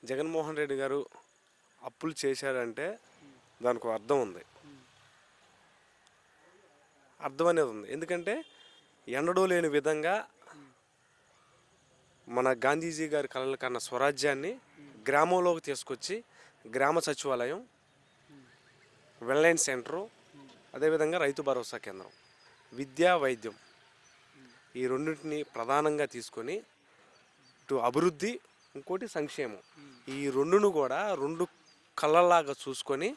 జగన్మోహన్ రెడ్డి గారు అప్పులు చేశారంటే దానికి అర్థం ఉంది. అర్థం అనేది ఉంది. ఎందుకంటే ఎన్నడూ లేని విధంగా మన గాంధీజీ గారి కలలు కన్న స్వరాజ్యాన్ని గ్రామంలోకి తీసుకొచ్చి గ్రామ సచివాలయం, వెల్నెస్ సెంటరు, అదేవిధంగా రైతు భరోసా కేంద్రం, విద్యా వైద్యం ఈ రెండింటిని ప్రధానంగా తీసుకొని ఇటు అభివృద్ధి, ఇంకోటి సంక్షేమం, ఈ రెండును కూడా రెండు కళ్ళలాగా చూసుకొని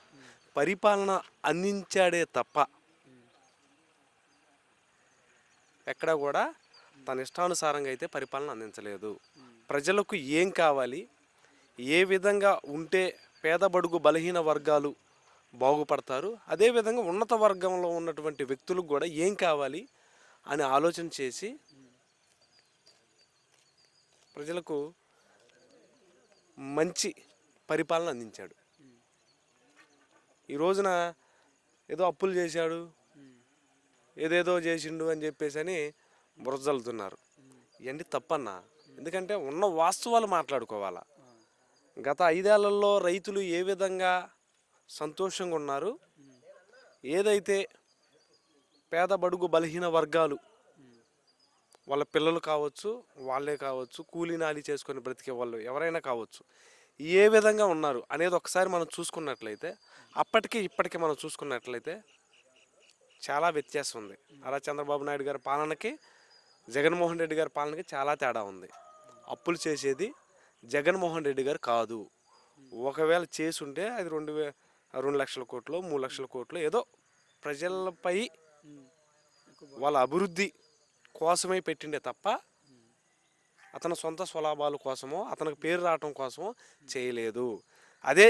పరిపాలన అందించాడే తప్ప ఎక్కడ కూడా తన ఇష్టానుసారంగా అయితే పరిపాలన అందించలేదు. ప్రజలకు ఏం కావాలి, ఏ విధంగా ఉంటే పేద బడుగు బలహీన వర్గాలు బాగుపడతారు, అదేవిధంగా ఉన్నత వర్గంలో ఉన్నటువంటి వ్యక్తులకు కూడా ఏం కావాలి అని ఆలోచన చేసి ప్రజలకు మంచి పరిపాలన అందించాడు. ఈ రోజున ఏదో అప్పులు చేశాడు, ఏదేదో చేసిండు అని చెప్పేసి అని బురజల్లుతున్నారు. ఇవన్నీ తప్పన్నా. ఎందుకంటే ఉన్న వాస్తవాలు మాట్లాడుకోవాలా. గత 5 ఏళ్లలో రైతులు ఏ విధంగా సంతోషంగా ఉన్నారు, ఏదైతే పేద బడుగు బలహీన వర్గాలు వాళ్ళ పిల్లలు కావచ్చు, వాళ్ళే కావచ్చు, కూలీ నాలి చేసుకొని బ్రతికే వాళ్ళు ఎవరైనా కావచ్చు, ఏ విధంగా ఉన్నారు అనేది ఒకసారి మనం చూసుకున్నట్లయితే, అప్పటికి ఇప్పటికీ మనం చూసుకున్నట్లయితే చాలా వ్యత్యాసం ఉంది. అలా చంద్రబాబు నాయుడు గారి పాలనకి జగన్మోహన్ రెడ్డి గారి పాలనకి చాలా తేడా ఉంది. అప్పులు చేసేది జగన్మోహన్ రెడ్డి గారు కాదు. ఒకవేళ చేసుంటే అది 2 లక్షల కోట్లు, 3 లక్షల కోట్లు ఏదో ప్రజలపై వాళ్ళ అభివృద్ధి కోసమే పెట్టిండే తప్ప అతని సొంత స్వలాభాల కోసమో అతనికి పేరు రావటం కోసమో చేయలేదు. అదే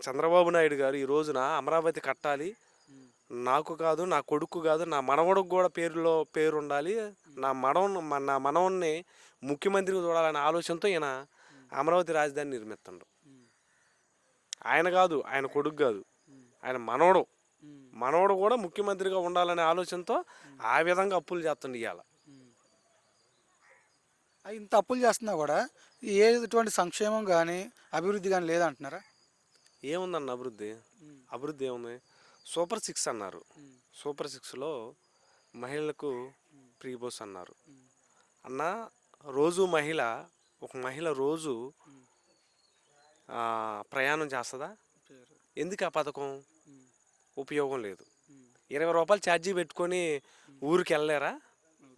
చంద్రబాబు నాయుడు గారు ఈ రోజున అమరావతి కట్టాలి, నాకు కాదు, నా కొడుకు కాదు, నా మనవడికి కూడా పేరు ఉండాలి, నా మనవన్ని ముఖ్యమంత్రికి చూడాలనే ఆలోచనతో ఈయన అమరావతి రాజధాని నిర్మిస్తుండ్రు. ఆయన కాదు, ఆయన కొడుకు కాదు, ఆయన మనవడు కూడా ముఖ్యమంత్రిగా ఉండాలనే ఆలోచనతో ఆ విధంగా అప్పులు చేస్తుండే. ఇవాళ ఇంత అప్పులు చేస్తున్నా కూడా ఎటువంటి సంక్షేమం కానీ అభివృద్ధి కానీ లేదంటున్నారా? ఏముందన్న అభివృద్ధి ఏముంది? సూపర్ 6 అన్నారు. సూపర్ 6లో మహిళలకు ఫ్రీ బస్ అన్నారు. అన్న ఒక మహిళ రోజు ప్రయాణం చేస్తుందా? ఎందుకు ఆ పథకం? ఉపయోగం లేదు. 20 రూపాయలు ఛార్జీ పెట్టుకొని ఊరికి వెళ్ళలేరా?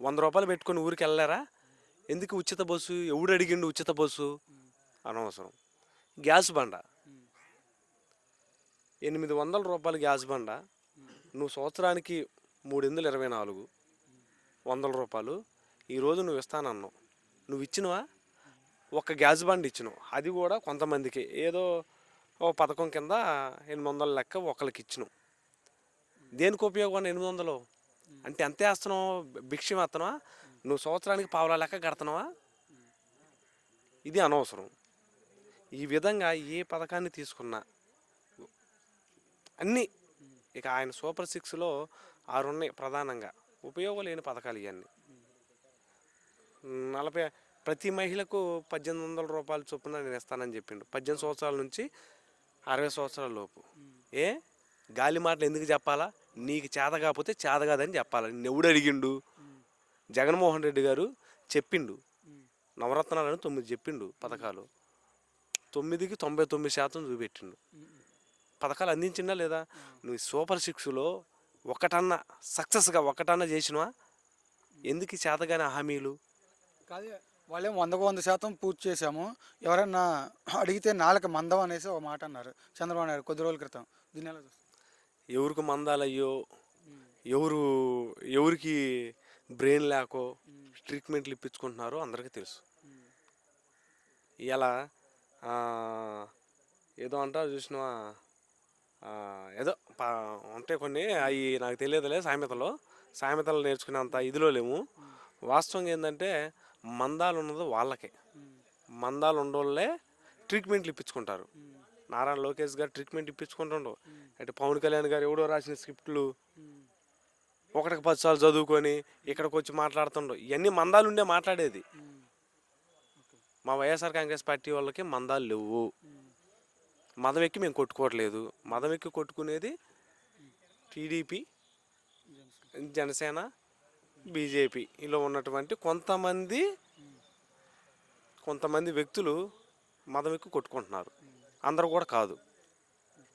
100 రూపాయలు పెట్టుకొని ఊరికి వెళ్ళలేరా? ఎందుకు ఉచిత బస్సు? ఎవడు అడిగిండు ఉచిత బస్సు? అనవసరం. గ్యాస్ బండ 800 రూపాయలు గ్యాస్ బండ, నువ్వు సంవత్సరానికి 324 100 రూపాయలు ఈరోజు నువ్వు ఇస్తానన్నావు. నువ్వు ఇచ్చినవా? ఒక గ్యాస్ బండ్ ఇచ్చినావు, అది కూడా కొంతమందికి ఏదో ఓ పథకం కింద 800 లెక్క ఒకరికి ఇచ్చినావు. దేనికి ఉపయోగం 800? అంటే ఎంత వేస్తున్నావు? భిక్షం వేస్తున్నావా? నువ్వు సంవత్సరానికి పావులా లెక్క కడుతున్నావా? ఇది అనవసరం. ఈ విధంగా ఏ పథకాన్ని తీసుకున్నా అన్నీ ఇక ఆయన సూపర్ 6లో 6 ఉన్నాయి ప్రధానంగా ఉపయోగం లేని పథకాలు. ఇవన్నీ 40 ప్రతి మహిళకు 1800 రూపాయల చొప్పున నేను ఇస్తానని చెప్పిండు. 18 సంవత్సరాల నుంచి 60 సంవత్సరాల లోపు. గాలి మాటలు ఎందుకు చెప్పాలా? నీకు చేత కాకపోతే చేత కాదని చెప్పాలా. నిన్ను ఎవడు అడిగిండు? జగన్మోహన్ రెడ్డి గారు చెప్పిండు. నవరత్నాలను 9 చెప్పిండు పథకాలు. 9కి 99% చూపెట్టిండు. పథకాలు అందించిందా లేదా? నువ్వు సూపర్ 6లో ఒకటన్నా చేసినవా? ఎందుకు చేతగానే హామీలు? కాదు, వాళ్ళేం 100% పూర్తి చేశాము, ఎవరన్నా అడిగితే నాలుక మందం అనేసి ఒక మాట అన్నారు చంద్రబాబు నాయుడు కొద్ది రోజుల క్రితం. దీని ఎలా చూస్తారు? ఎవరికి మందాలయ్యో, ఎవరికి బ్రెయిన్ లేకో ట్రీట్మెంట్లు ఇప్పించుకుంటున్నారో అందరికీ తెలుసు. ఇలా ఏదో అంటారు చూసినవా, ఏదో ఉంటాయి కొన్ని, అవి నాకు తెలియదులే. సామెతలు నేర్చుకునేంత ఇదిలో లేము. వాస్తవంగా ఏంటంటే మందాలు ఉన్నది వాళ్ళకే. మందాలు ఉండోళ్ళే ట్రీట్మెంట్లు ఇప్పించుకుంటారు. నారా లోకేష్ గారు ట్రీట్మెంట్ ఇప్పించుకుంటుండో, అంటే పవన్ కళ్యాణ్ గారు ఎవడో రాసిన స్క్రిప్ట్లు 1కి 10 సార్లు చదువుకొని ఇక్కడికి వచ్చి మాట్లాడుతుండో. ఇవన్నీ మందాలు ఉండే మాట్లాడేది. మా వైఎస్ఆర్ కాంగ్రెస్ పార్టీ వాళ్ళకి మందాలు లేవు. మదం ఎక్కి మేము కొట్టుకోవట్లేదు. మదం ఎక్కి కొట్టుకునేది టీడీపీ, జనసేన, బీజేపీ ఇలా ఉన్నటువంటి కొంతమంది వ్యక్తులు మదం ఎక్కి కొట్టుకుంటున్నారు. అందరూ కూడా కాదు.